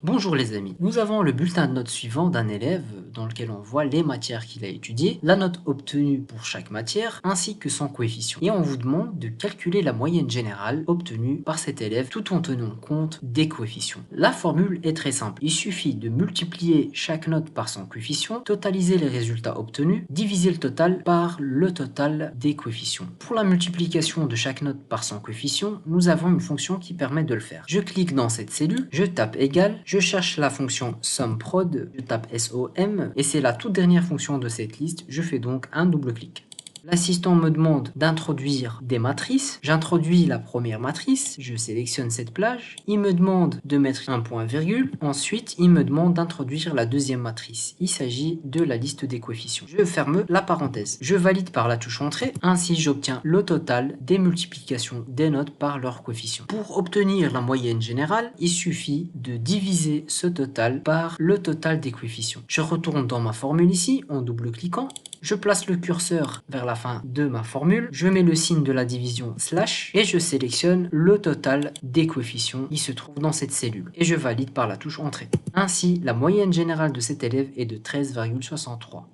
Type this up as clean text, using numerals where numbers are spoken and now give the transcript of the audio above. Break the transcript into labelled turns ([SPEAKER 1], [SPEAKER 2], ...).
[SPEAKER 1] Bonjour les amis, nous avons le bulletin de notes suivant d'un élève dans lequel on voit les matières qu'il a étudiées, la note obtenue pour chaque matière ainsi que son coefficient. Et on vous demande de calculer la moyenne générale obtenue par cet élève tout en tenant compte des coefficients. La formule est très simple, il suffit de multiplier chaque note par son coefficient, totaliser les résultats obtenus, diviser le total par le total des coefficients. Pour la multiplication de chaque note par son coefficient, nous avons une fonction qui permet de le faire. Je clique dans cette cellule, je tape égal, je cherche la fonction SUMPROD, je tape SOM et c'est la toute dernière fonction de cette liste, je fais donc un double clic. L'assistant me demande d'introduire des matrices. J'introduis la première matrice, je sélectionne cette plage. Il me demande de mettre un point virgule. Ensuite, il me demande d'introduire la deuxième matrice. Il s'agit de la liste des coefficients. Je ferme la parenthèse. Je valide par la touche entrée. Ainsi, j'obtiens le total des multiplications des notes par leurs coefficients. Pour obtenir la moyenne générale, il suffit de diviser ce total par le total des coefficients. Je retourne dans ma formule ici en double-cliquant. Je place le curseur vers la fin de ma formule, je mets le signe de la division slash et je sélectionne le total des coefficients qui se trouvent dans cette cellule et je valide par la touche entrée. Ainsi, la moyenne générale de cet élève est de 13,63.